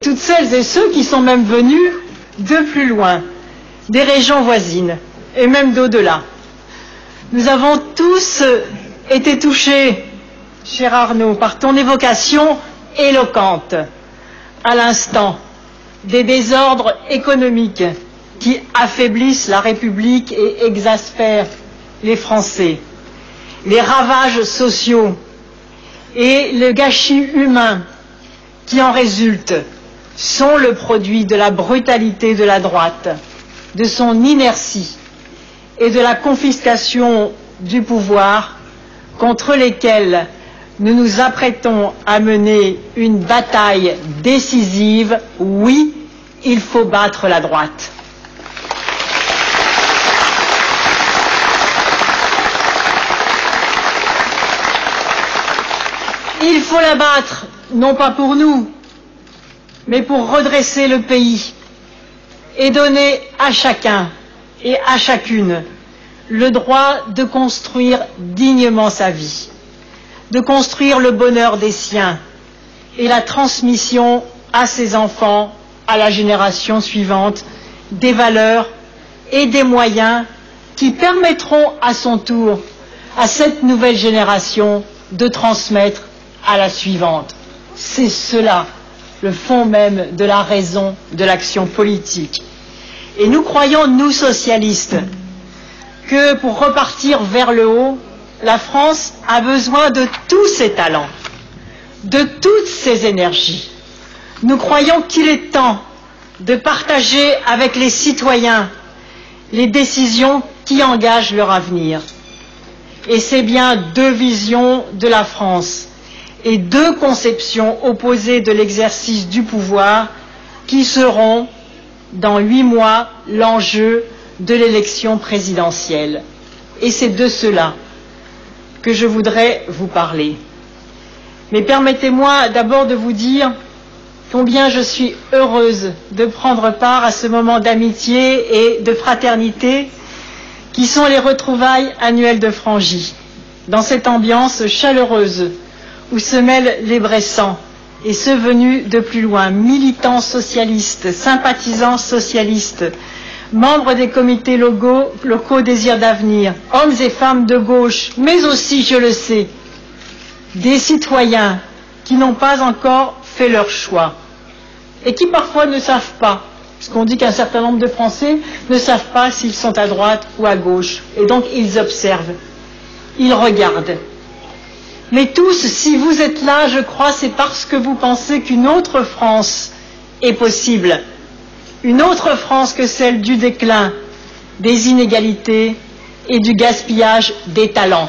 toutes celles et ceux qui sont même venus de plus loin, des régions voisines et même d'au-delà. Nous avons tous été touchés, cher Arnaud, par ton évocation éloquente, à l'instant, des désordres économiques qui affaiblissent la République et exaspèrent les Français, les ravages sociaux et le gâchis humain qui en résultent sont le produit de la brutalité de la droite, de son inertie et de la confiscation du pouvoir contre lesquels nous nous apprêtons à mener une bataille décisive. Oui, il faut battre la droite. Il faut la battre, non pas pour nous, mais pour redresser le pays et donner à chacun et à chacune le droit de construire dignement sa vie, de construire le bonheur des siens et la transmission à ses enfants, à la génération suivante, des valeurs et des moyens qui permettront à son tour à cette nouvelle génération de transmettre à la suivante. C'est cela le fond même de la raison de l'action politique. Et nous croyons, nous socialistes, que pour repartir vers le haut, la France a besoin de tous ses talents, de toutes ses énergies. Nous croyons qu'il est temps de partager avec les citoyens les décisions qui engagent leur avenir. Et c'est bien deux visions de la France et deux conceptions opposées de l'exercice du pouvoir qui seront, dans 8 mois, l'enjeu de l'élection présidentielle. Et c'est de cela que je voudrais vous parler. Mais permettez-moi d'abord de vous dire combien je suis heureuse de prendre part à ce moment d'amitié et de fraternité qui sont les retrouvailles annuelles de Frangy. Dans cette ambiance chaleureuse où se mêlent les Bressans et ceux venus de plus loin, militants socialistes, sympathisants socialistes, membres des comités locaux Désir d'avenir, hommes et femmes de gauche, mais aussi, je le sais, des citoyens qui n'ont pas encore fait leur choix et qui parfois ne savent pas, puisqu'on dit qu'un certain nombre de Français ne savent pas s'ils sont à droite ou à gauche, et donc ils observent, ils regardent. Mais tous, si vous êtes là, je crois, c'est parce que vous pensez qu'une autre France est possible. Une autre France que celle du déclin, des inégalités et du gaspillage des talents.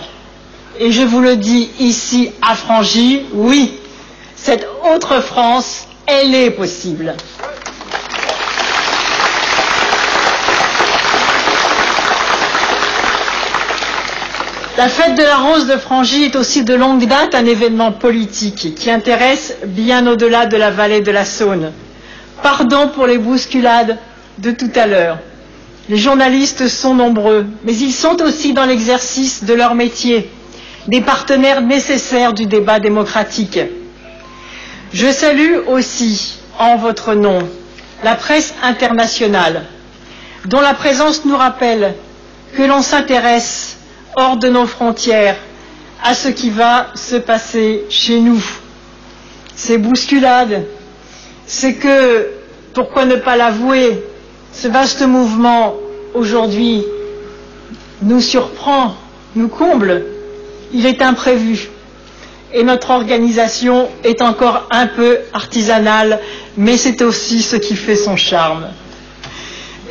Et je vous le dis ici à Frangy, oui, cette autre France, elle est possible. La fête de la Rose de Frangy est aussi de longue date un événement politique qui intéresse bien au-delà de la vallée de la Saône. Pardon pour les bousculades de tout à l'heure. Les journalistes sont nombreux, mais ils sont aussi dans l'exercice de leur métier, des partenaires nécessaires du débat démocratique. Je salue aussi, en votre nom, la presse internationale, dont la présence nous rappelle que l'on s'intéresse hors de nos frontières à ce qui va se passer chez nous. Ces bousculades, c'est que, pourquoi ne pas l'avouer, ce vaste mouvement aujourd'hui nous surprend, nous comble, il est imprévu. Et notre organisation est encore un peu artisanale, mais c'est aussi ce qui fait son charme.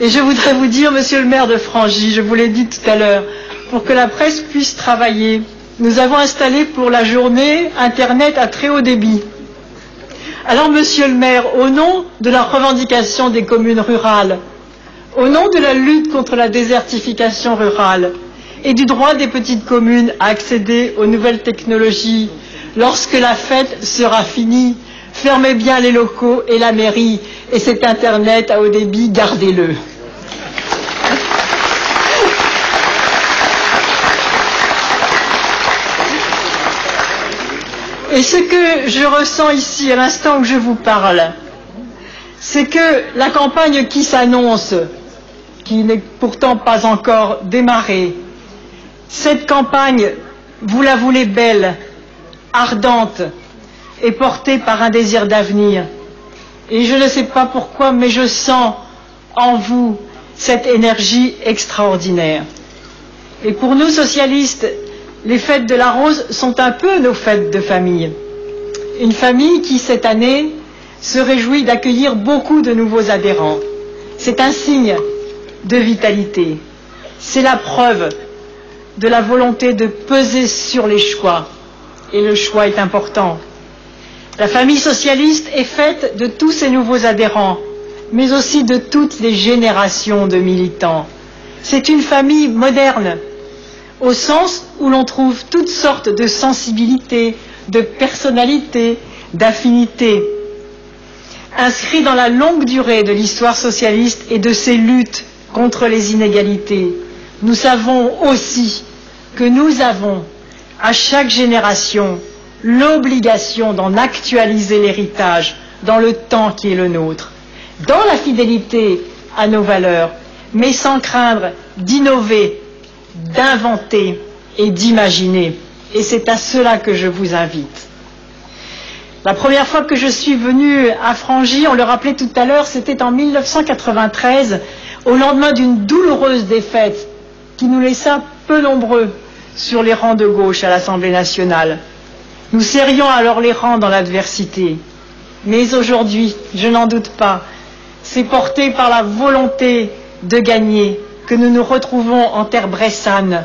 Et je voudrais vous dire, monsieur le maire de Frangy, je vous l'ai dit tout à l'heure, pour que la presse puisse travailler, nous avons installé pour la journée Internet à très haut débit. Alors, monsieur le maire, au nom de la revendication des communes rurales, au nom de la lutte contre la désertification rurale et du droit des petites communes à accéder aux nouvelles technologies, lorsque la fête sera finie, fermez bien les locaux et la mairie, et cet Internet à haut débit, gardez-le. Et ce que je ressens ici, à l'instant où je vous parle, c'est que la campagne qui s'annonce, qui n'est pourtant pas encore démarrée, cette campagne, vous la voulez belle, ardente et portée par un désir d'avenir. Et je ne sais pas pourquoi, mais je sens en vous cette énergie extraordinaire. Et pour nous, socialistes, les fêtes de la Rose sont un peu nos fêtes de famille. Une famille qui, cette année, se réjouit d'accueillir beaucoup de nouveaux adhérents. C'est un signe de vitalité. C'est la preuve de la volonté de peser sur les choix. Et le choix est important. La famille socialiste est faite de tous ces nouveaux adhérents, mais aussi de toutes les générations de militants. C'est une famille moderne, au sens où l'on trouve toutes sortes de sensibilités, de personnalités, d'affinités. Inscrit dans la longue durée de l'histoire socialiste et de ses luttes contre les inégalités, nous savons aussi que nous avons, à chaque génération, l'obligation d'en actualiser l'héritage dans le temps qui est le nôtre, dans la fidélité à nos valeurs, mais sans craindre d'innover, d'inventer et d'imaginer. Et c'est à cela que je vous invite. La première fois que je suis venue à Frangy, on le rappelait tout à l'heure, c'était en 1993, au lendemain d'une douloureuse défaite qui nous laissa peu nombreux sur les rangs de gauche à l'Assemblée nationale. Nous serrions alors les rangs dans l'adversité. Mais aujourd'hui, je n'en doute pas, c'est porté par la volonté de gagner que nous nous retrouvons en terre bressane,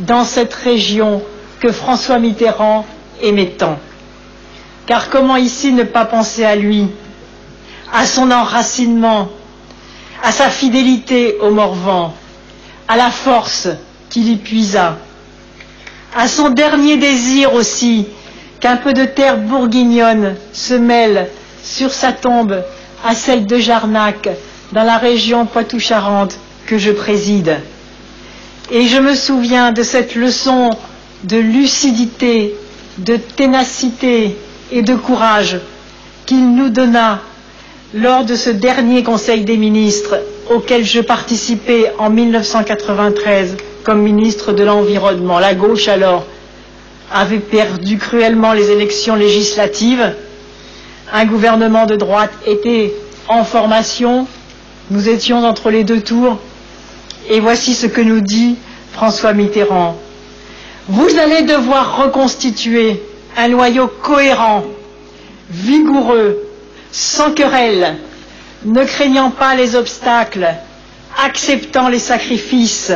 dans cette région que François Mitterrand aimait tant. Car comment ici ne pas penser à lui, à son enracinement, à sa fidélité au Morvan, à la force qu'il y puisa, à son dernier désir aussi, qu'un peu de terre bourguignonne se mêle sur sa tombe à celle de Jarnac, dans la région Poitou-Charentes que je préside. Et je me souviens de cette leçon de lucidité, de ténacité et de courage qu'il nous donna lors de ce dernier Conseil des ministres auquel je participais en 1993 comme ministre de l'Environnement. La gauche alors avait perdu cruellement les élections législatives. Un gouvernement de droite était en formation. Nous étions entre les deux tours. Et voici ce que nous dit François Mitterrand. Vous allez devoir reconstituer un noyau cohérent, vigoureux, sans querelle, ne craignant pas les obstacles, acceptant les sacrifices,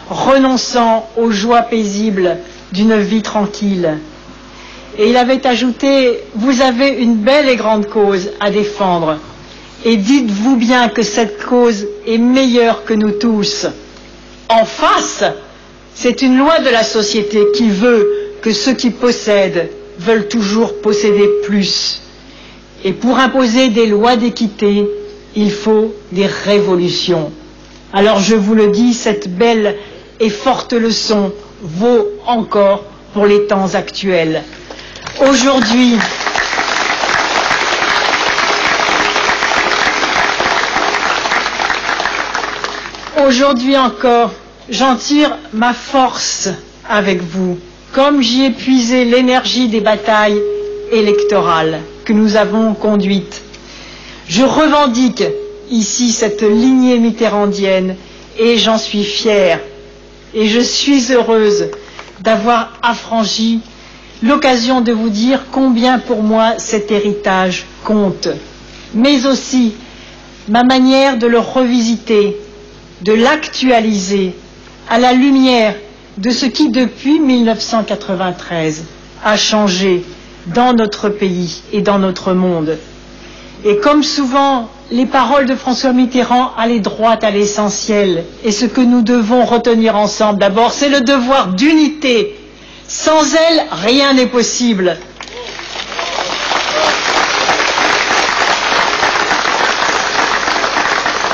renonçant aux joies paisibles d'une vie tranquille. Et il avait ajouté, vous avez une belle et grande cause à défendre, et dites-vous bien que cette cause est meilleure que nous tous. En face, c'est une loi de la société qui veut que ceux qui possèdent veulent toujours posséder plus. Et pour imposer des lois d'équité, il faut des révolutions. Alors je vous le dis, cette belle et forte leçon vaut encore pour les temps actuels. Aujourd'hui encore, j'en tire ma force avec vous, comme j'y ai puisé l'énergie des batailles électorales que nous avons conduites. Je revendique ici cette lignée mitterrandienne et j'en suis fière. Et je suis heureuse d'avoir à Frangy l'occasion de vous dire combien pour moi cet héritage compte, mais aussi ma manière de le revisiter, de l'actualiser à la lumière de ce qui depuis 1993 a changé dans notre pays et dans notre monde. Et comme souvent, les paroles de François Mitterrand allaient droit à l'essentiel. Et ce que nous devons retenir ensemble, d'abord, c'est le devoir d'unité. Sans elle, rien n'est possible.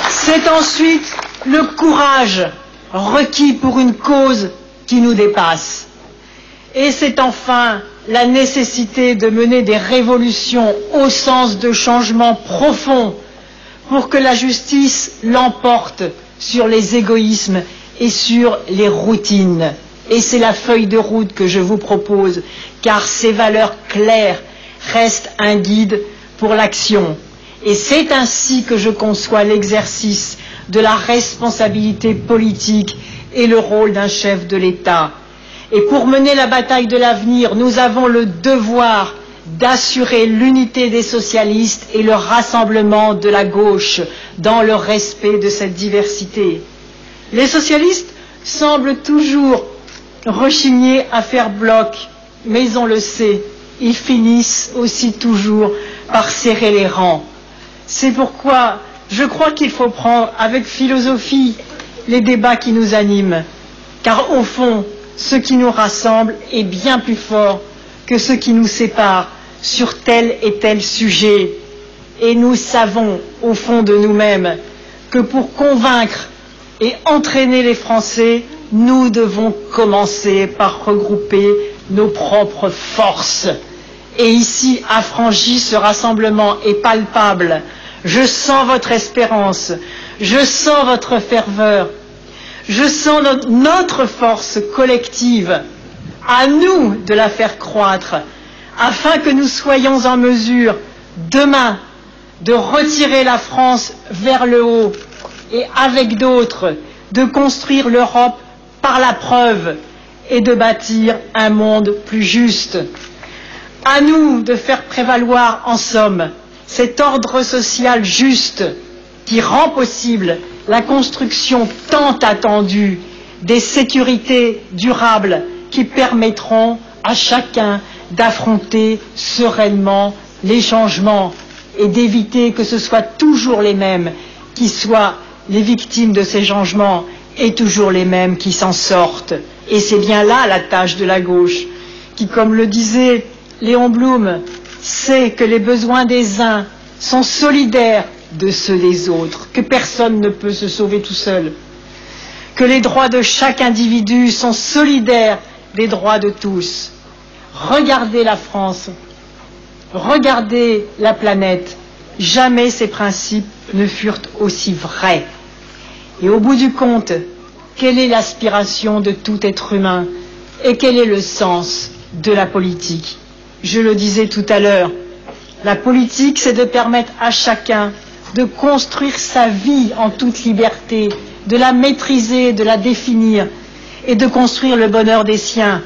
C'est ensuite le courage requis pour une cause qui nous dépasse. Et c'est enfin la nécessité de mener des révolutions au sens de changements profonds pour que la justice l'emporte sur les égoïsmes et sur les routines. Et c'est la feuille de route que je vous propose, car ces valeurs claires restent un guide pour l'action. Et c'est ainsi que je conçois l'exercice de la responsabilité politique et le rôle d'un chef de l'État. Et pour mener la bataille de l'avenir, nous avons le devoir d'assurer l'unité des socialistes et le rassemblement de la gauche dans le respect de cette diversité. Les socialistes semblent toujours rechigner à faire bloc, mais on le sait, ils finissent aussi toujours par serrer les rangs. C'est pourquoi je crois qu'il faut prendre avec philosophie les débats qui nous animent, car au fond, ce qui nous rassemble est bien plus fort que ce qui nous sépare sur tel et tel sujet. Et nous savons au fond de nous-mêmes que pour convaincre et entraîner les Français, nous devons commencer par regrouper nos propres forces. Et ici, à Frangy, ce rassemblement est palpable. Je sens votre espérance, je sens votre ferveur, je sens notre force collective. À nous de la faire croître, afin que nous soyons en mesure, demain, de retirer la France vers le haut et avec d'autres, de construire l'Europe par la preuve et de bâtir un monde plus juste. À nous de faire prévaloir, en somme, cet ordre social juste qui rend possible la construction tant attendue des sécurités durables qui permettront à chacun d'affronter sereinement les changements et d'éviter que ce soit toujours les mêmes qui soient les victimes de ces changements et toujours les mêmes qui s'en sortent. Et c'est bien là la tâche de la gauche, qui, comme le disait Léon Blum, sait que les besoins des uns sont solidaires de ceux des autres, que personne ne peut se sauver tout seul, que les droits de chaque individu sont solidaires des droits de tous. Regardez la France, regardez la planète, jamais ces principes ne furent aussi vrais. Et au bout du compte, quelle est l'aspiration de tout être humain et quel est le sens de la politique? Je le disais tout à l'heure, la politique, c'est de permettre à chacun de construire sa vie en toute liberté, de la maîtriser, de la définir et de construire le bonheur des siens,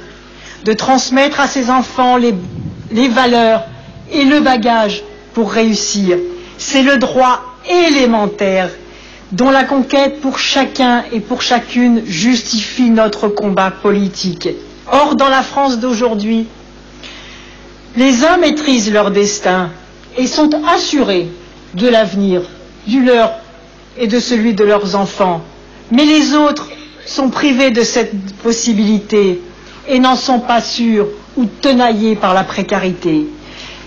de transmettre à ses enfants les valeurs et le bagage pour réussir. C'est le droit élémentaire dont la conquête pour chacun et pour chacune justifie notre combat politique. Or, dans la France d'aujourd'hui, les uns maîtrisent leur destin et sont assurés de l'avenir, du leur et de celui de leurs enfants. Mais les autres sont privés de cette possibilité et n'en sont pas sûrs ou tenaillés par la précarité.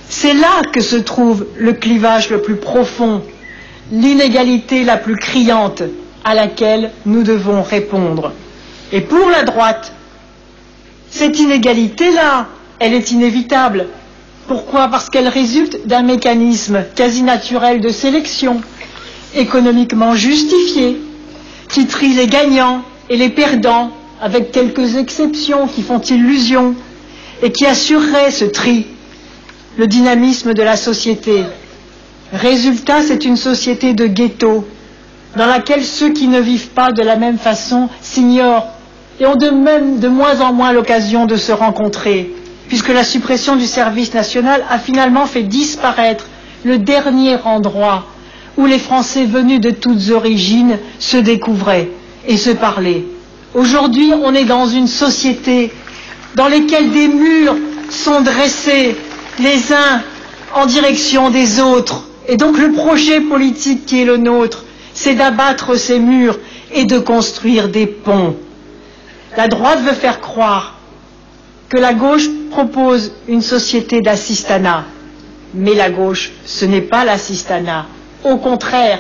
C'est là que se trouve le clivage le plus profond, l'inégalité la plus criante à laquelle nous devons répondre. Et pour la droite, cette inégalité-là, elle est inévitable. Pourquoi? Parce qu'elle résulte d'un mécanisme quasi naturel de sélection, économiquement justifié, qui trie les gagnants et les perdants, avec quelques exceptions qui font illusion, et qui assurerait ce tri, le dynamisme de la société. Résultat, c'est une société de ghetto, dans laquelle ceux qui ne vivent pas de la même façon s'ignorent et ont de moins en moins l'occasion de se rencontrer, puisque la suppression du service national a finalement fait disparaître le dernier endroit où les Français venus de toutes origines se découvraient et se parlaient. Aujourd'hui, on est dans une société dans laquelle des murs sont dressés les uns en direction des autres. Et donc le projet politique qui est le nôtre, c'est d'abattre ces murs et de construire des ponts. La droite veut faire croire que la gauche propose une société d'assistanat. Mais la gauche, ce n'est pas l'assistanat. Au contraire,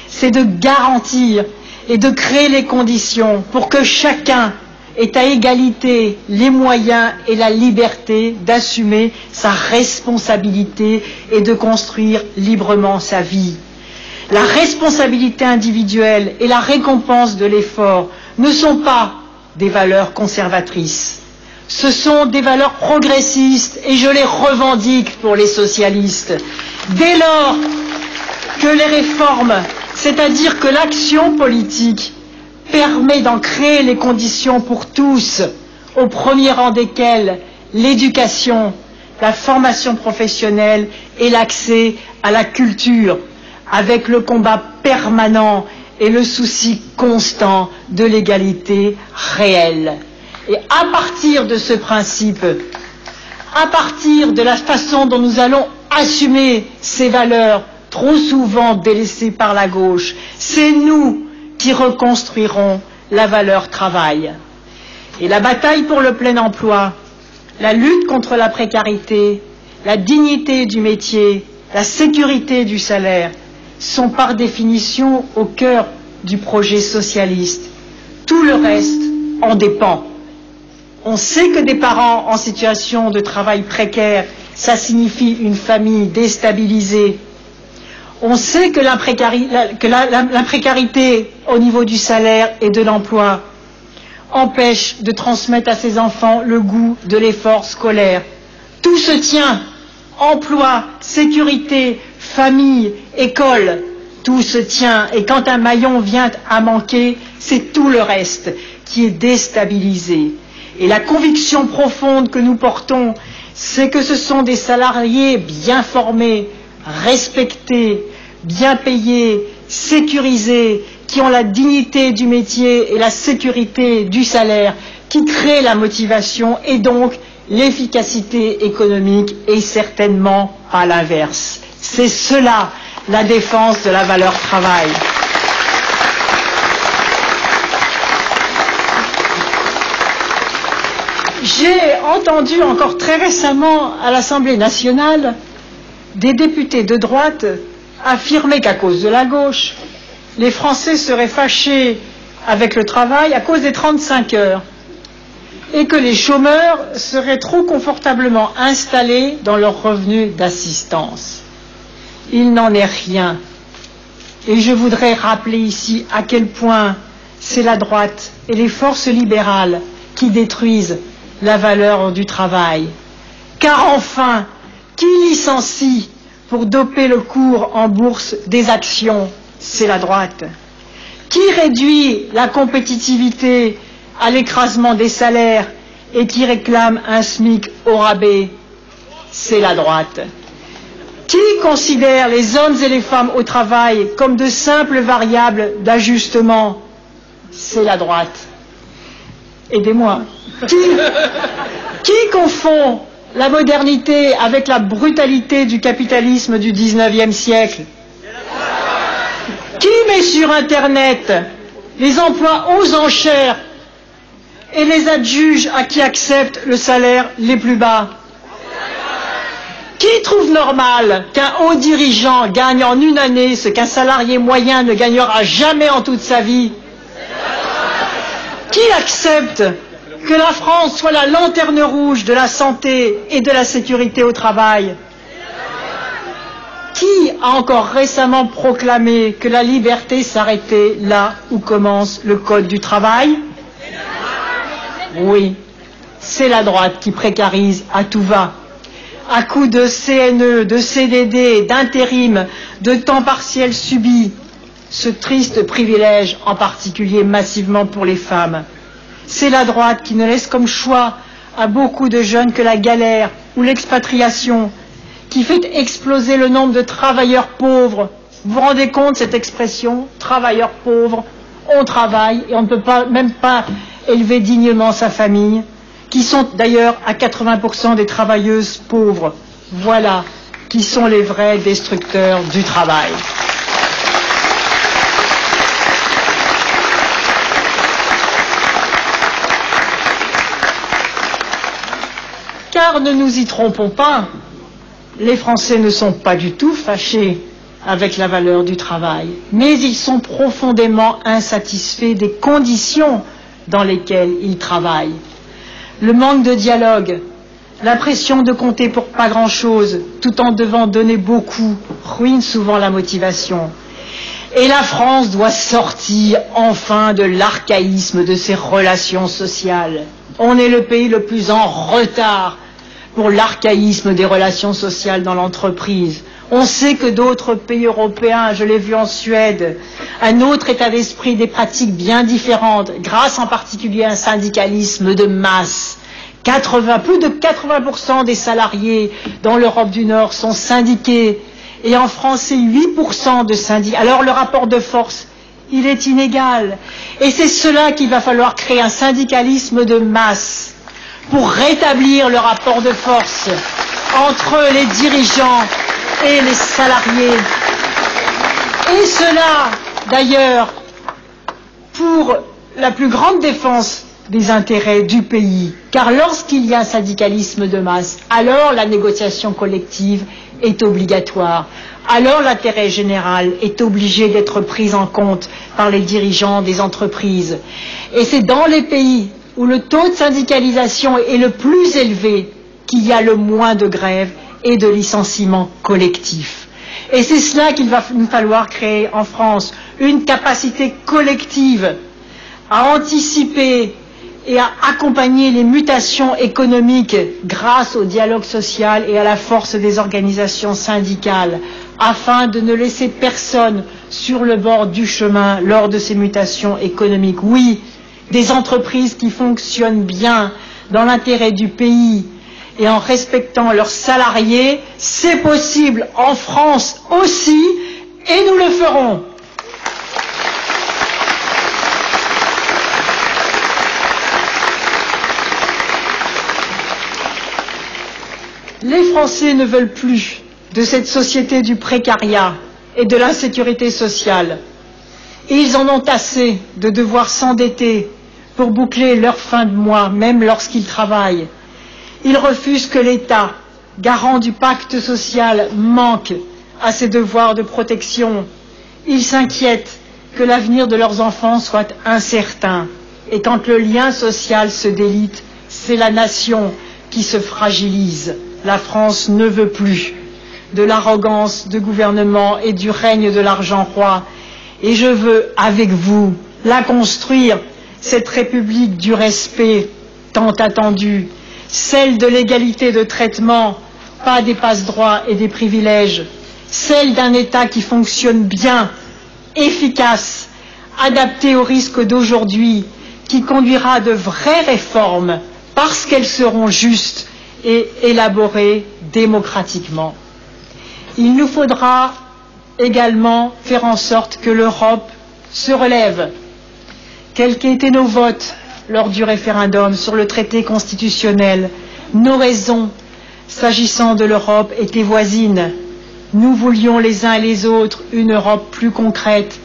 c'est de garantir et de créer les conditions pour que chacun ait à égalité les moyens et la liberté d'assumer sa responsabilité et de construire librement sa vie. La responsabilité individuelle et la récompense de l'effort ne sont pas des valeurs conservatrices. Ce sont des valeurs progressistes et je les revendique pour les socialistes. Dès lors que les réformes, c'est-à-dire que l'action politique, permet d'en créer les conditions pour tous, au premier rang desquelles l'éducation, la formation professionnelle et l'accès à la culture, avec le combat permanent et le souci constant de l'égalité réelle. Et à partir de ce principe, à partir de la façon dont nous allons assumer ces valeurs trop souvent délaissées par la gauche, c'est nous qui reconstruirons la valeur travail. Et la bataille pour le plein emploi, la lutte contre la précarité, la dignité du métier, la sécurité du salaire sont par définition au cœur du projet socialiste. Tout le reste en dépend. On sait que des parents en situation de travail précaire, ça signifie une famille déstabilisée. On sait que la précarité au niveau du salaire et de l'emploi empêche de transmettre à ses enfants le goût de l'effort scolaire. Tout se tient, emploi, sécurité, famille, école, tout se tient. Et quand un maillon vient à manquer, c'est tout le reste qui est déstabilisé. Et la conviction profonde que nous portons, c'est que ce sont des salariés bien formés, respectés, bien payés, sécurisés, qui ont la dignité du métier et la sécurité du salaire, qui créent la motivation et donc l'efficacité économique et certainement pas l'inverse. C'est cela la défense de la valeur travail. J'ai entendu encore très récemment à l'Assemblée nationale des députés de droite affirmer qu'à cause de la gauche, les Français seraient fâchés avec le travail à cause des 35 heures et que les chômeurs seraient trop confortablement installés dans leurs revenus d'assistance. Il n'en est rien. Et je voudrais rappeler ici à quel point c'est la droite et les forces libérales qui détruisent la valeur du travail. Car enfin, qui licencie pour doper le cours en bourse des actions? C'est la droite. Qui réduit la compétitivité à l'écrasement des salaires et qui réclame un SMIC au rabais? C'est la droite. Qui considère les hommes et les femmes au travail comme de simples variables d'ajustement? C'est la droite. Aidez-moi. Qui confond la modernité avec la brutalité du capitalisme du XIXe siècle? Qui met sur Internet les emplois aux enchères et les adjuge à qui accepte le salaire les plus bas? Qui trouve normal qu'un haut dirigeant gagne en une année ce qu'un salarié moyen ne gagnera jamais en toute sa vie? Qui accepte que la France soit la lanterne rouge de la santé et de la sécurité au travail? Qui a encore récemment proclamé que la liberté s'arrêtait là où commence le code du travail? Oui, c'est la droite qui précarise à tout va. À coups de CNE, de CDD, d'intérim, de temps partiel subi, ce triste privilège en particulier massivement pour les femmes. C'est la droite qui ne laisse comme choix à beaucoup de jeunes que la galère ou l'expatriation, qui fait exploser le nombre de travailleurs pauvres. Vous vous rendez compte cette expression, travailleurs pauvres? On travaille et on ne peut même pas élever dignement sa famille, qui sont d'ailleurs à 80% des travailleuses pauvres. Voilà qui sont les vrais destructeurs du travail. Car ne nous y trompons pas, les Français ne sont pas du tout fâchés avec la valeur du travail, mais ils sont profondément insatisfaits des conditions dans lesquelles ils travaillent. Le manque de dialogue, l'impression de compter pour pas grand-chose, tout en devant donner beaucoup, ruine souvent la motivation. Et la France doit sortir enfin de l'archaïsme de ses relations sociales. On est le pays le plus en retard pour l'archaïsme des relations sociales dans l'entreprise. On sait que d'autres pays européens, je l'ai vu en Suède, un autre état d'esprit, des pratiques bien différentes, grâce en particulier à un syndicalisme de masse. Plus de 80% des salariés dans l'Europe du Nord sont syndiqués, et en France, c'est 8% de syndiqués. Alors le rapport de force, il est inégal. Et c'est cela qu'il va falloir créer, un syndicalisme de masse, pour rétablir le rapport de force entre les dirigeants et les salariés. Et cela, d'ailleurs, pour la plus grande défense des intérêts du pays. Car lorsqu'il y a un syndicalisme de masse, alors la négociation collective est obligatoire. Alors l'intérêt général est obligé d'être pris en compte par les dirigeants des entreprises. Et c'est dans les pays où le taux de syndicalisation est le plus élevé qu'il y a le moins de grèves et de licenciements collectifs. Et c'est cela qu'il va nous falloir créer en France, une capacité collective à anticiper et à accompagner les mutations économiques grâce au dialogue social et à la force des organisations syndicales, afin de ne laisser personne sur le bord du chemin lors de ces mutations économiques. Oui, des entreprises qui fonctionnent bien dans l'intérêt du pays et en respectant leurs salariés, c'est possible en France aussi, et nous le ferons. Les Français ne veulent plus de cette société du précariat et de l'insécurité sociale. Et ils en ont assez de devoir s'endetter pour boucler leur fin de mois, même lorsqu'ils travaillent. Ils refusent que l'État, garant du pacte social, manque à ses devoirs de protection. Ils s'inquiètent que l'avenir de leurs enfants soit incertain. Et quand le lien social se délite, c'est la nation qui se fragilise. La France ne veut plus de l'arrogance de gouvernement et du règne de l'argent roi. Et je veux, avec vous, la construire, cette République du respect tant attendue, celle de l'égalité de traitement, pas des passe-droits et des privilèges, celle d'un État qui fonctionne bien, efficace, adapté aux risques d'aujourd'hui, qui conduira de vraies réformes parce qu'elles seront justes et élaborées démocratiquement. Il nous faudra également faire en sorte que l'Europe se relève. Quels qu'aient été nos votes lors du référendum sur le traité constitutionnel, nos raisons s'agissant de l'Europe étaient voisines. Nous voulions les uns et les autres une Europe plus concrète,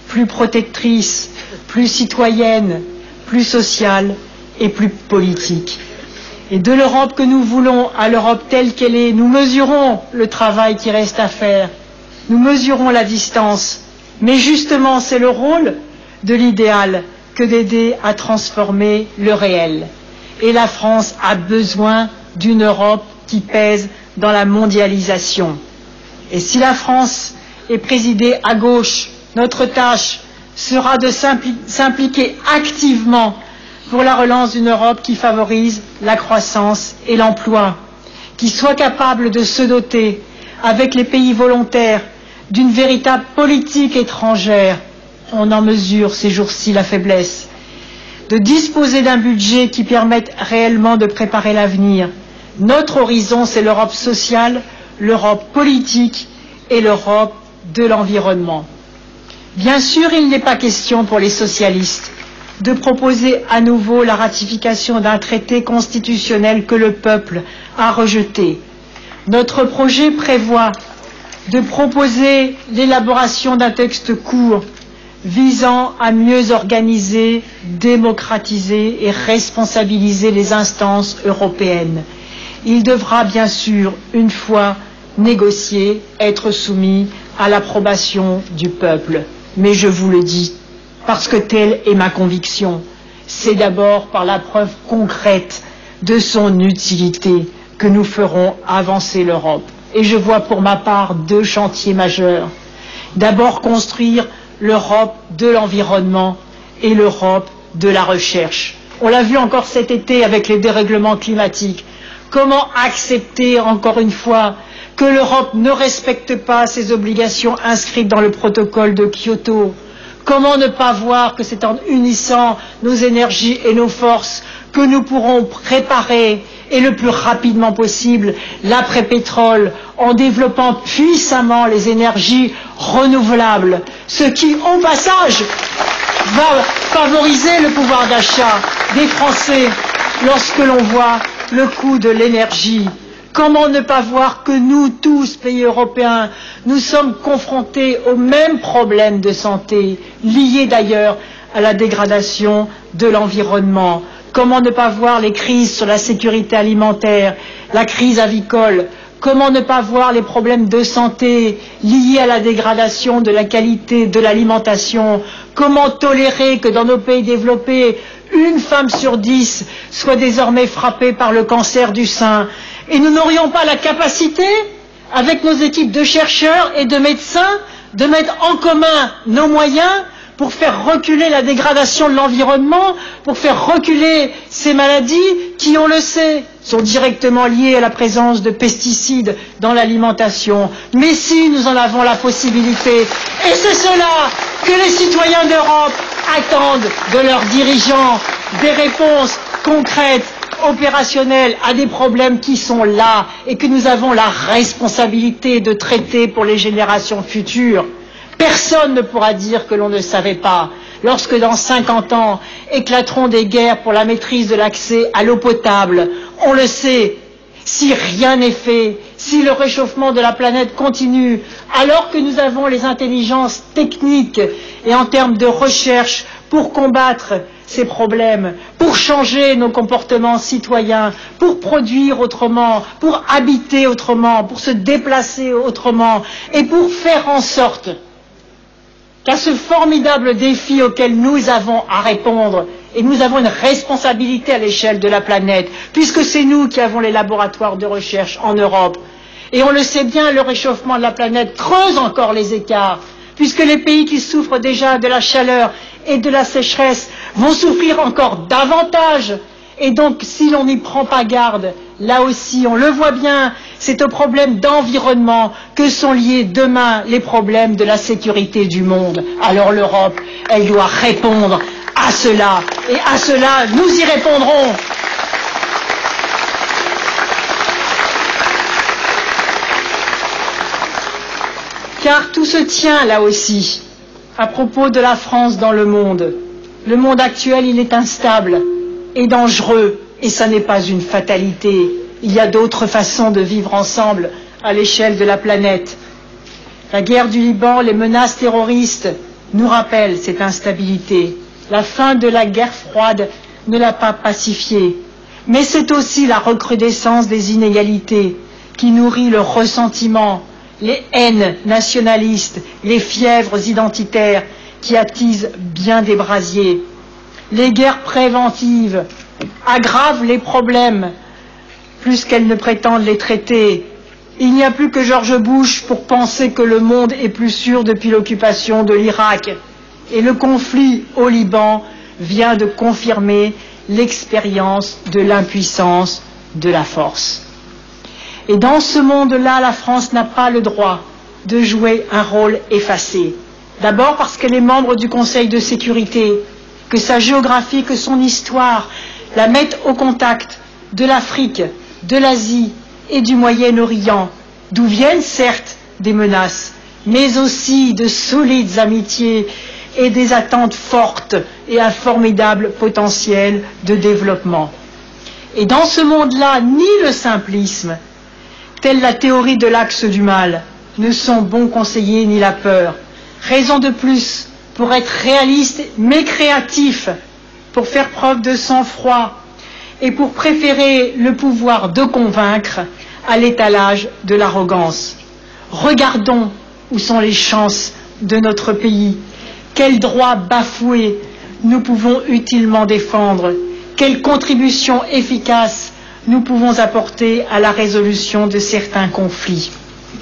plus protectrice, plus citoyenne, plus sociale et plus politique. Et de l'Europe que nous voulons à l'Europe telle qu'elle est, nous mesurons le travail qui reste à faire, nous mesurons la distance, mais justement c'est le rôle de l'idéal que d'aider à transformer le réel. Et la France a besoin d'une Europe qui pèse dans la mondialisation. Et si la France est présidée à gauche, notre tâche sera de s'impliquer activement pour la relance d'une Europe qui favorise la croissance et l'emploi, qui soit capable de se doter, avec les pays volontaires, d'une véritable politique étrangère. On en mesure ces jours-ci la faiblesse, de disposer d'un budget qui permette réellement de préparer l'avenir. Notre horizon, c'est l'Europe sociale, l'Europe politique et l'Europe de l'environnement. Bien sûr, il n'est pas question pour les socialistes de proposer à nouveau la ratification d'un traité constitutionnel que le peuple a rejeté. Notre projet prévoit de proposer l'élaboration d'un texte court visant à mieux organiser, démocratiser et responsabiliser les instances européennes. Il devra bien sûr, une fois négocié, être soumis à l'approbation du peuple. Mais je vous le dis, parce que telle est ma conviction, c'est d'abord par la preuve concrète de son utilité que nous ferons avancer l'Europe. Et je vois pour ma part deux chantiers majeurs. D'abord construire l'Europe de l'environnement et l'Europe de la recherche. On l'a vu encore cet été avec les dérèglements climatiques. Comment accepter encore une fois que l'Europe ne respecte pas ses obligations inscrites dans le protocole de Kyoto? Comment ne pas voir que c'est en unissant nos énergies et nos forces que nous pourrons préparer, et le plus rapidement possible, l'après-pétrole, en développant puissamment les énergies renouvelables, ce qui, au passage, va favoriser le pouvoir d'achat des Français lorsque l'on voit le coût de l'énergie. Comment ne pas voir que nous, tous, pays européens, nous sommes confrontés aux mêmes problèmes de santé, liés d'ailleurs à la dégradation de l'environnement? Comment ne pas voir les crises sur la sécurité alimentaire, la crise avicole? Comment ne pas voir les problèmes de santé liés à la dégradation de la qualité de l'alimentation? Comment tolérer que dans nos pays développés, une femme sur 10 soit désormais frappée par le cancer du sein? Et nous n'aurions pas la capacité, avec nos équipes de chercheurs et de médecins, de mettre en commun nos moyens pour faire reculer la dégradation de l'environnement, pour faire reculer ces maladies qui, on le sait, sont directement liées à la présence de pesticides dans l'alimentation. Mais si nous en avons la possibilité, et c'est cela que les citoyens d'Europe attendent de leurs dirigeants, des réponses concrètes, opérationnelles à des problèmes qui sont là et que nous avons la responsabilité de traiter pour les générations futures. Personne ne pourra dire que l'on ne savait pas. Lorsque dans 50 ans éclateront des guerres pour la maîtrise de l'accès à l'eau potable, on le sait, si rien n'est fait, si le réchauffement de la planète continue, alors que nous avons les intelligences techniques et en termes de recherche pour combattre ces problèmes, pour changer nos comportements citoyens, pour produire autrement, pour habiter autrement, pour se déplacer autrement et pour faire en sorte qu'à ce formidable défi auquel nous avons à répondre, et nous avons une responsabilité à l'échelle de la planète, puisque c'est nous qui avons les laboratoires de recherche en Europe. Et on le sait bien, le réchauffement de la planète creuse encore les écarts, puisque les pays qui souffrent déjà de la chaleur et de la sécheresse vont souffrir encore davantage. Et donc, si l'on n'y prend pas garde, là aussi, on le voit bien, c'est aux problèmes d'environnement que sont liés demain les problèmes de la sécurité du monde. Alors l'Europe, elle doit répondre à cela, et à cela, nous y répondrons. Car tout se tient là aussi, à propos de la France dans le monde. Le monde actuel, il est instable et dangereux, et ça n'est pas une fatalité. Il y a d'autres façons de vivre ensemble à l'échelle de la planète. La guerre du Liban, les menaces terroristes nous rappellent cette instabilité. La fin de la guerre froide ne l'a pas pacifiée. Mais c'est aussi la recrudescence des inégalités qui nourrit le ressentiment, les haines nationalistes, les fièvres identitaires qui attisent bien des brasiers. Les guerres préventives aggravent les problèmes plus qu'elles ne prétendent les traiter. Il n'y a plus que George Bush pour penser que le monde est plus sûr depuis l'occupation de l'Irak. Et le conflit au Liban vient de confirmer l'expérience de l'impuissance de la force. Et dans ce monde-là, la France n'a pas le droit de jouer un rôle effacé. D'abord parce qu'elle est membre du Conseil de sécurité, que sa géographie, que son histoire la mettent au contact de l'Afrique, de l'Asie et du Moyen-Orient, d'où viennent certes des menaces, mais aussi de solides amitiés et des attentes fortes et un formidable potentiel de développement. Et dans ce monde-là, ni le simplisme, telle la théorie de l'axe du mal, ne sont bons conseillers ni la peur. Raison de plus pour être réaliste mais créatif, pour faire preuve de sang-froid et pour préférer le pouvoir de convaincre à l'étalage de l'arrogance. Regardons où sont les chances de notre pays, quels droits bafoués nous pouvons utilement défendre, quelle contribution efficace nous pouvons apporter à la résolution de certains conflits.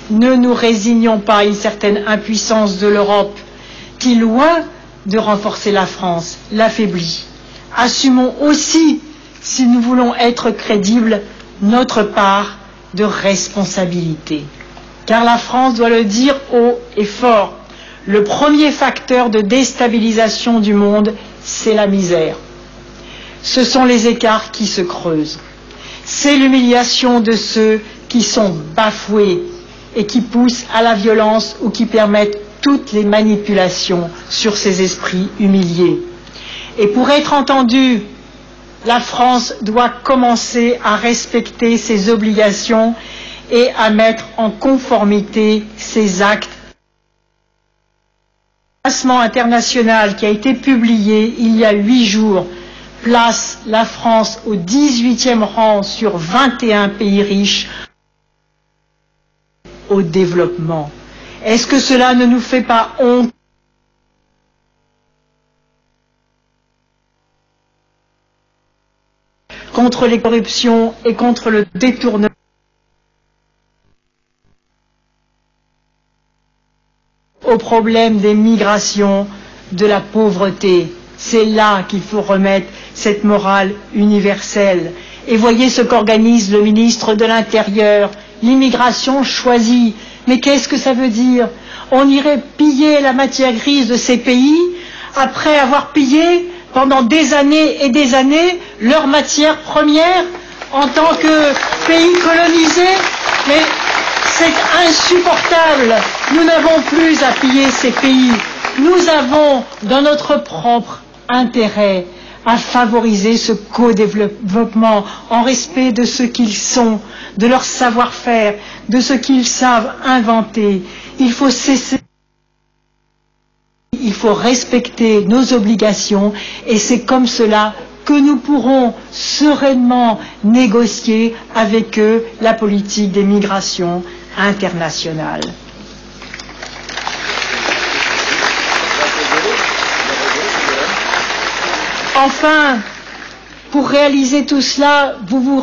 Ne nous résignons pas à une certaine impuissance de l'Europe qui, loin de renforcer la France, l'affaiblit. Assumons aussi, si nous voulons être crédibles, notre part de responsabilité. Car la France doit le dire haut et fort. Le premier facteur de déstabilisation du monde, c'est la misère. Ce sont les écarts qui se creusent. C'est l'humiliation de ceux qui sont bafoués et qui poussent à la violence ou qui permettent toutes les manipulations sur ces esprits humiliés. Et pour être entendue, la France doit commencer à respecter ses obligations et à mettre en conformité ses actes. Le classement international qui a été publié il y a 8 jours place la France au 18e rang sur 21 pays riches au développement. Est-ce que cela ne nous fait pas honte ? Contre les corruptions et contre le détournement au problème des migrations, de la pauvreté. C'est là qu'il faut remettre cette morale universelle. Et voyez ce qu'organise le ministre de l'Intérieur, l'immigration choisie. Mais qu'est-ce que ça veut dire? On irait piller la matière grise de ces pays après avoir pillé pendant des années et des années leur matière première en tant que pays colonisé. Mais c'est insupportable. Nous n'avons plus à piller ces pays. Nous avons, dans notre propre intérêt, à favoriser ce co-développement en respect de ce qu'ils sont, de leur savoir-faire, de ce qu'ils savent inventer. Il faut cesser. Il faut respecter nos obligations et c'est comme cela que nous pourrons sereinement négocier avec eux la politique des migrations internationales. Enfin, pour réaliser tout cela, vous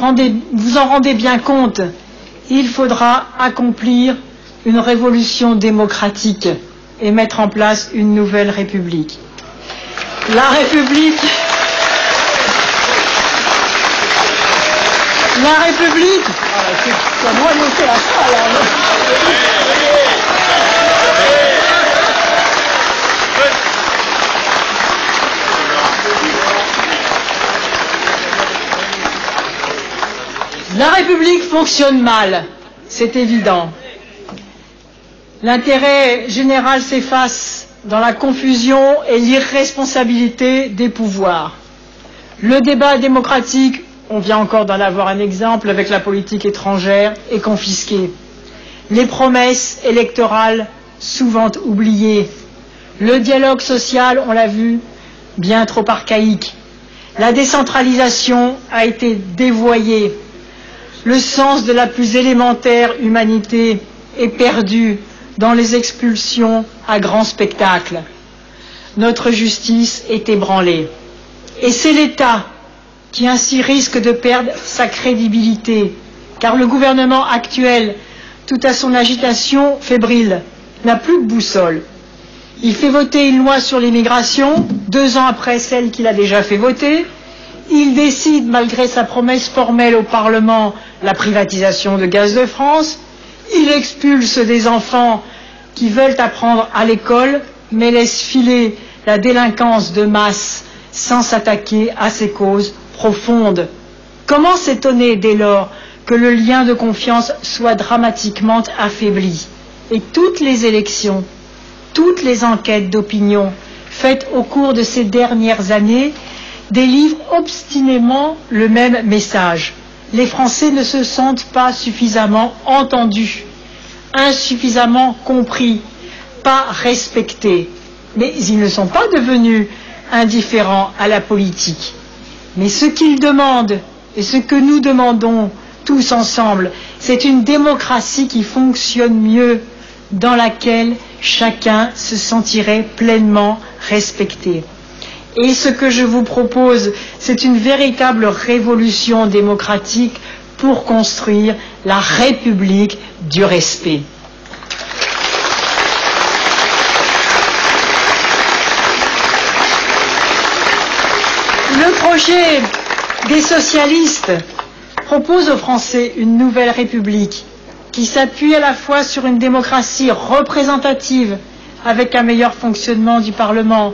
en rendez bien compte, il faudra accomplir une révolution démocratique et mettre en place une nouvelle République. La République c'est moi qui fais la salle. La République fonctionne mal, c'est évident. L'intérêt général s'efface dans la confusion et l'irresponsabilité des pouvoirs. Le débat démocratique, on vient encore d'en avoir un exemple avec la politique étrangère, est confisqué. Les promesses électorales, souvent oubliées. Le dialogue social, on l'a vu, bien trop archaïque. La décentralisation a été dévoyée. Le sens de la plus élémentaire humanité est perdu dans les expulsions à grand spectacle. Notre justice est ébranlée. Et c'est l'État qui ainsi risque de perdre sa crédibilité, car le gouvernement actuel, tout à son agitation fébrile, n'a plus de boussole. Il fait voter une loi sur l'immigration, 2 ans après celle qu'il a déjà fait voter. Il décide, malgré sa promesse formelle au Parlement, la privatisation de Gaz de France. Il expulse des enfants qui veulent apprendre à l'école, mais laisse filer la délinquance de masse sans s'attaquer à ses causes profondes. Comment s'étonner dès lors que le lien de confiance soit dramatiquement affaibli? Et toutes les élections, toutes les enquêtes d'opinion faites au cours de ces dernières années délivrent obstinément le même message. Les Français ne se sentent pas suffisamment entendus, insuffisamment compris, pas respectés. Mais ils ne sont pas devenus indifférents à la politique. Mais ce qu'ils demandent, et ce que nous demandons tous ensemble, c'est une démocratie qui fonctionne mieux, dans laquelle chacun se sentirait pleinement respecté. Et ce que je vous propose, c'est une véritable révolution démocratique pour construire la République du respect. projet des socialistes propose aux Français une nouvelle République qui s'appuie à la fois sur une démocratie représentative avec un meilleur fonctionnement du Parlement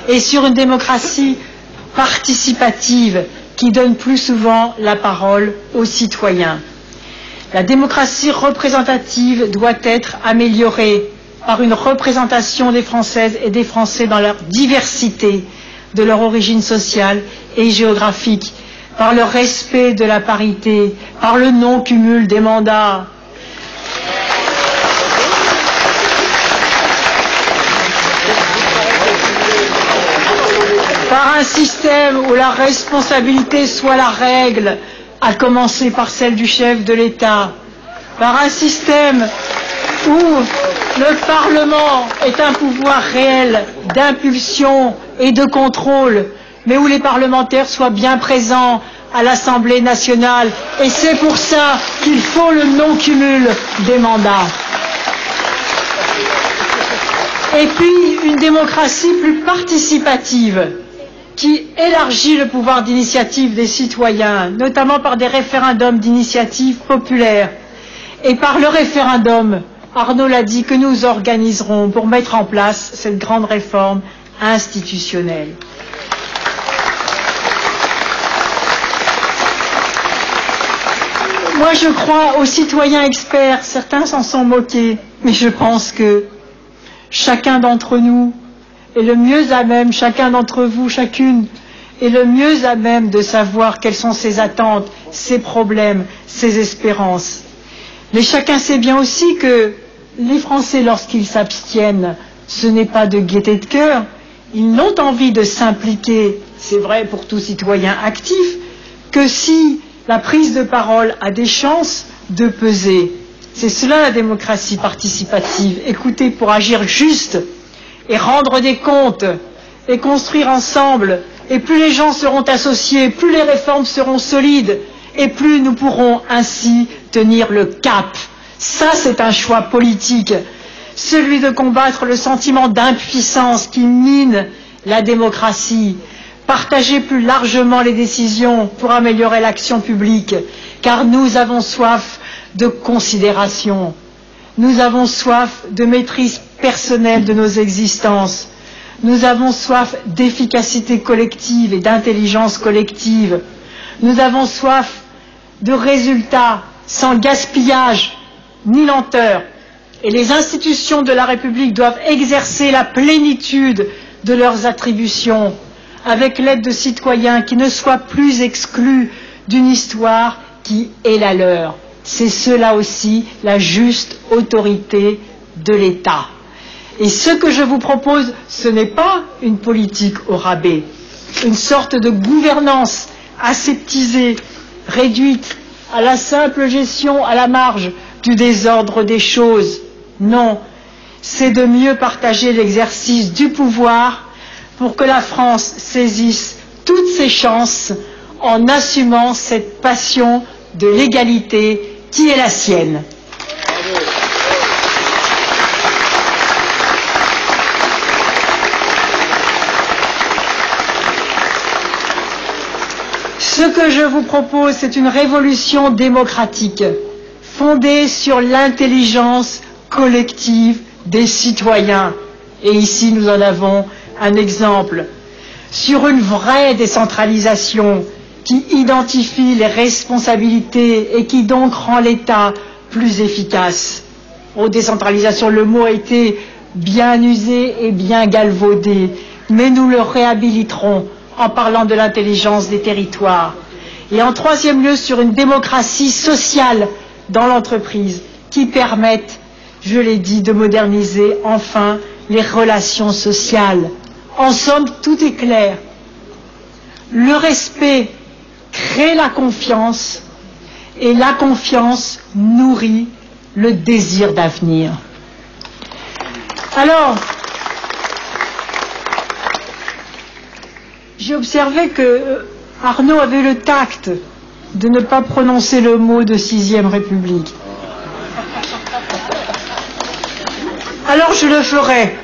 et sur une démocratie participative qui donne plus souvent la parole aux citoyens. La démocratie représentative doit être améliorée par une représentation des Françaises et des Français dans leur diversité, de leur origine sociale et géographique, par le respect de la parité, par le non-cumul des mandats. Par un système où la responsabilité soit la règle, à commencer par celle du chef de l'État, par un système où le Parlement est un pouvoir réel d'impulsion et de contrôle, mais où les parlementaires soient bien présents à l'Assemblée nationale. Et c'est pour ça qu'il faut le non-cumul des mandats. Et puis une démocratie plus participative, qui élargit le pouvoir d'initiative des citoyens, notamment par des référendums d'initiative populaire, et par le référendum, Arnaud l'a dit, que nous organiserons pour mettre en place cette grande réforme institutionnelle. Moi, je crois aux citoyens experts. Certains s'en sont moqués, mais je pense que chacun d'entre nous est le mieux à même, chacun d'entre vous, chacune, est le mieux à même de savoir quelles sont ses attentes, ses problèmes, ses espérances. Mais chacun sait bien aussi que les Français, lorsqu'ils s'abstiennent, ce n'est pas de gaieté de cœur. Ils n'ont envie de s'impliquer, c'est vrai pour tout citoyen actif, que si la prise de parole a des chances de peser. C'est cela la démocratie participative. Écouter pour agir juste et rendre des comptes et construire ensemble. Et plus les gens seront associés, plus les réformes seront solides et plus nous pourrons ainsi tenir le cap. Ça, c'est un choix politique, celui de combattre le sentiment d'impuissance qui mine la démocratie, partager plus largement les décisions pour améliorer l'action publique, car nous avons soif de considération, nous avons soif de maîtrise personnelle de nos existences, nous avons soif d'efficacité collective et d'intelligence collective, nous avons soif de résultats sans gaspillage ni lenteur, et les institutions de la République doivent exercer la plénitude de leurs attributions avec l'aide de citoyens qui ne soient plus exclus d'une histoire qui est la leur. C'est cela aussi la juste autorité de l'État. Et ce que je vous propose, ce n'est pas une politique au rabais, une sorte de gouvernance aseptisée, réduite à la simple gestion à la marge du désordre des choses. Non, c'est de mieux partager l'exercice du pouvoir pour que la France saisisse toutes ses chances en assumant cette passion de l'égalité qui est la sienne. Ce que je vous propose, c'est une révolution démocratique, fondée sur l'intelligence collective des citoyens. Et ici, nous en avons un exemple. Sur une vraie décentralisation qui identifie les responsabilités et qui donc rend l'État plus efficace. Oh, décentralisation, le mot a été bien usé et bien galvaudé, mais nous le réhabiliterons en parlant de l'intelligence des territoires. Et en troisième lieu, sur une démocratie sociale dans l'entreprise qui permette, je l'ai dit, de moderniser enfin les relations sociales. En somme, tout est clair. Le respect crée la confiance et la confiance nourrit le désir d'avenir. Alors, j'ai observé que Arnaud avait le tact de ne pas prononcer le mot de 6e République. Alors je le ferai.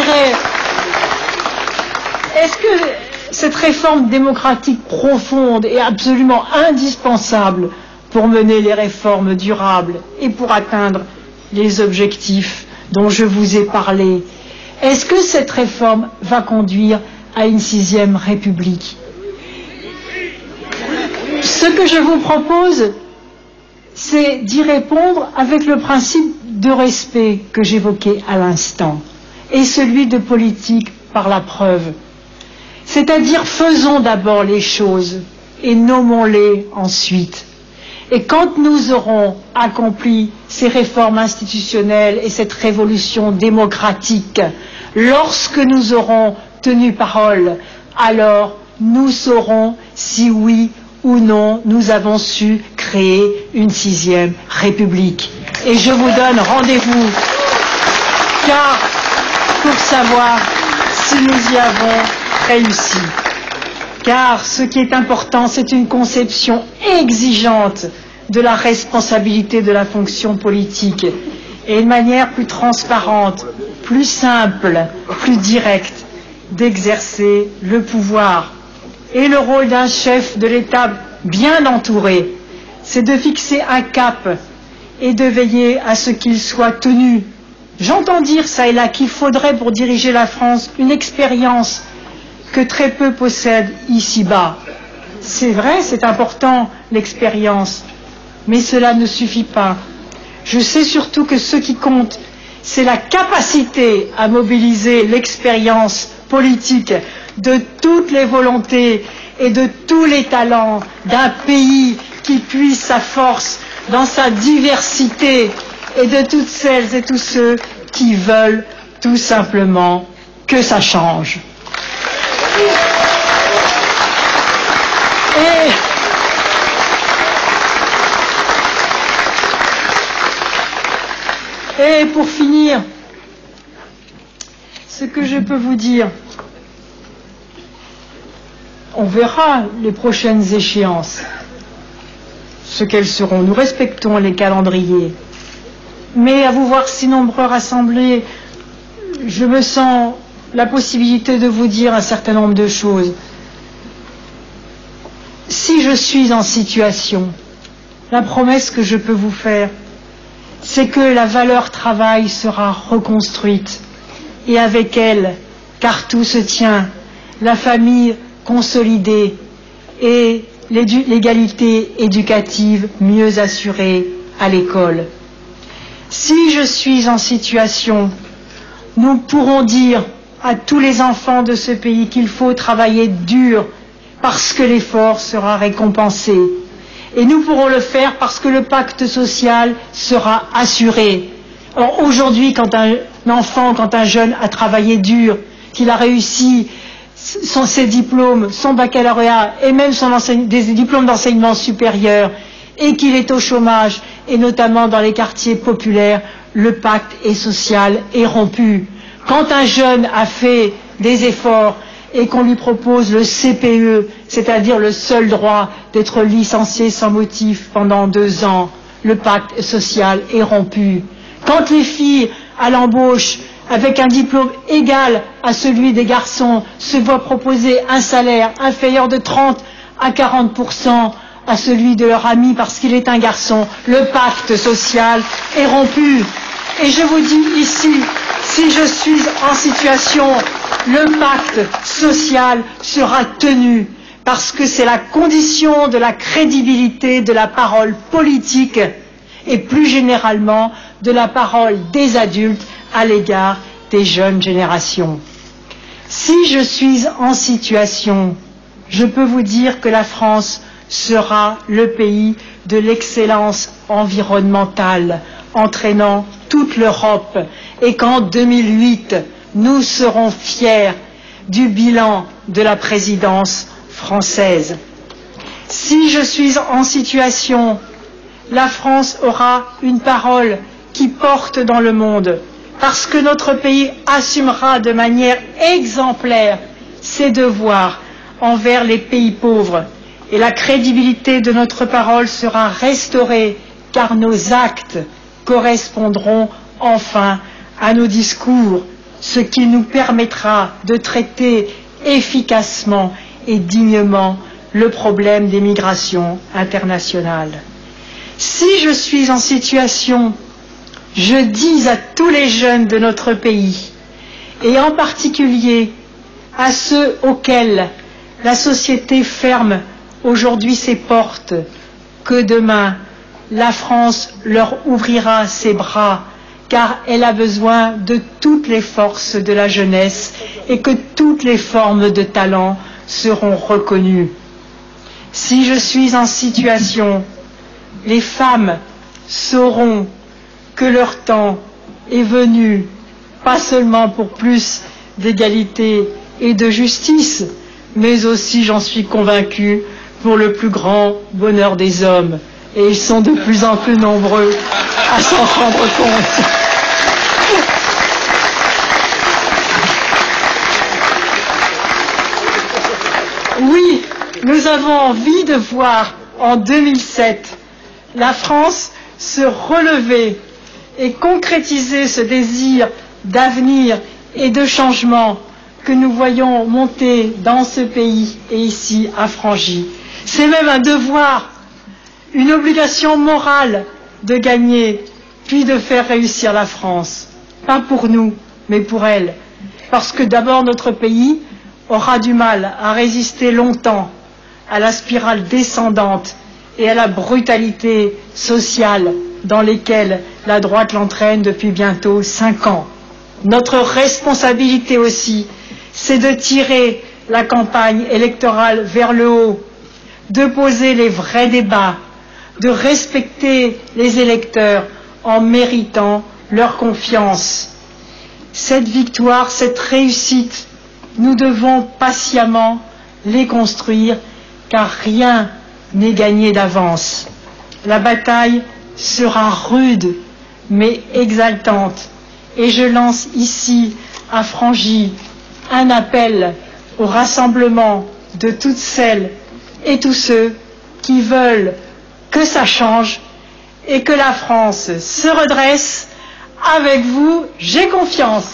dirais, est-ce que cette réforme démocratique profonde est absolument indispensable pour mener les réformes durables et pour atteindre les objectifs dont je vous ai parlé? Est-ce que cette réforme va conduire à une 6e République? Ce que je vous propose, c'est d'y répondre avec le principe de respect que j'évoquais à l'instant, et celui de politique par la preuve. C'est-à-dire, faisons d'abord les choses et nommons-les ensuite. Et quand nous aurons accompli ces réformes institutionnelles et cette révolution démocratique, lorsque nous aurons tenu parole, alors nous saurons si oui ou non nous avons su créer une 6e République. Et je vous donne rendez-vous, car pour savoir si nous y avons réussi. Car ce qui est important, c'est une conception exigeante de la responsabilité de la fonction politique et une manière plus transparente, plus simple, plus directe d'exercer le pouvoir. Et le rôle d'un chef de l'État bien entouré, c'est de fixer un cap et de veiller à ce qu'il soit tenu. J'entends dire ça et là qu'il faudrait pour diriger la France une expérience que très peu possèdent ici-bas. C'est vrai, c'est important, l'expérience, mais cela ne suffit pas. Je sais surtout que ce qui compte, c'est la capacité à mobiliser l'expérience politique de toutes les volontés et de tous les talents d'un pays qui puise sa force dans sa diversité et de toutes celles et tous ceux qui veulent tout simplement que ça change. Et pour finir, ce que je peux vous dire, on verra les prochaines échéances, ce qu'elles seront. Nous respectons les calendriers. Mais à vous voir si nombreux rassemblés, je me sens la possibilité de vous dire un certain nombre de choses. Si je suis en situation, la promesse que je peux vous faire, c'est que la valeur travail sera reconstruite et avec elle, car tout se tient, la famille consolidée et l'égalité éducative mieux assurée à l'école. Si je suis en situation, nous pourrons dire à tous les enfants de ce pays qu'il faut travailler dur parce que l'effort sera récompensé. Et nous pourrons le faire parce que le pacte social sera assuré. Alors aujourd'hui, quand un enfant, quand un jeune a travaillé dur, qu'il a réussi ses diplômes, son baccalauréat et même des diplômes d'enseignement supérieur, et qu'il est au chômage, et notamment dans les quartiers populaires, le pacte social est rompu. Quand un jeune a fait des efforts et qu'on lui propose le CPE, c'est-à-dire le seul droit d'être licencié sans motif pendant 2 ans, le pacte social est rompu. Quand les filles à l'embauche, avec un diplôme égal à celui des garçons, se voient proposer un salaire inférieur de 30 à 40% à celui de leur ami parce qu'il est un garçon, le pacte social est rompu. Et je vous dis ici, si je suis en situation, le pacte social sera tenu parce que c'est la condition de la crédibilité de la parole politique et plus généralement de la parole des adultes à l'égard des jeunes générations. Si je suis en situation, je peux vous dire que la France sera le pays de l'excellence environnementale, entraînant toute l'Europe, et qu'en 2008, nous serons fiers du bilan de la présidence française. Si je suis en situation, la France aura une parole qui porte dans le monde, parce que notre pays assumera de manière exemplaire ses devoirs envers les pays pauvres, et la crédibilité de notre parole sera restaurée, car nos actes correspondront enfin à nos discours. ce qui nous permettra de traiter efficacement et dignement le problème des migrations internationales. Si je suis en situation, je dis à tous les jeunes de notre pays, et en particulier à ceux auxquels la société ferme aujourd'hui ses portes, que demain la France leur ouvrira ses bras, car elle a besoin de toutes les forces de la jeunesse et que toutes les formes de talent seront reconnues. Si je suis en situation, les femmes sauront que leur temps est venu, pas seulement pour plus d'égalité et de justice, mais aussi, j'en suis convaincue, pour le plus grand bonheur des hommes. Et ils sont de plus en plus nombreux à s'en rendre compte. Oui, nous avons envie de voir en 2007 la France se relever et concrétiser ce désir d'avenir et de changement que nous voyons monter dans ce pays et ici à Frangy. C'est même un devoir, une obligation morale de gagner, puis de faire réussir la France. Pas pour nous, mais pour elle. Parce que d'abord notre pays aura du mal à résister longtemps à la spirale descendante et à la brutalité sociale dans lesquelles la droite l'entraîne depuis bientôt 5 ans. Notre responsabilité aussi, c'est de tirer la campagne électorale vers le haut, de poser les vrais débats, de respecter les électeurs en méritant leur confiance. Cette victoire, cette réussite, nous devons patiemment les construire, car rien n'est gagné d'avance. La bataille sera rude, mais exaltante. Et je lance ici, à Frangy, un appel au rassemblement de toutes celles et tous ceux qui veulent que ça change et que la France se redresse. Avec vous, j'ai confiance.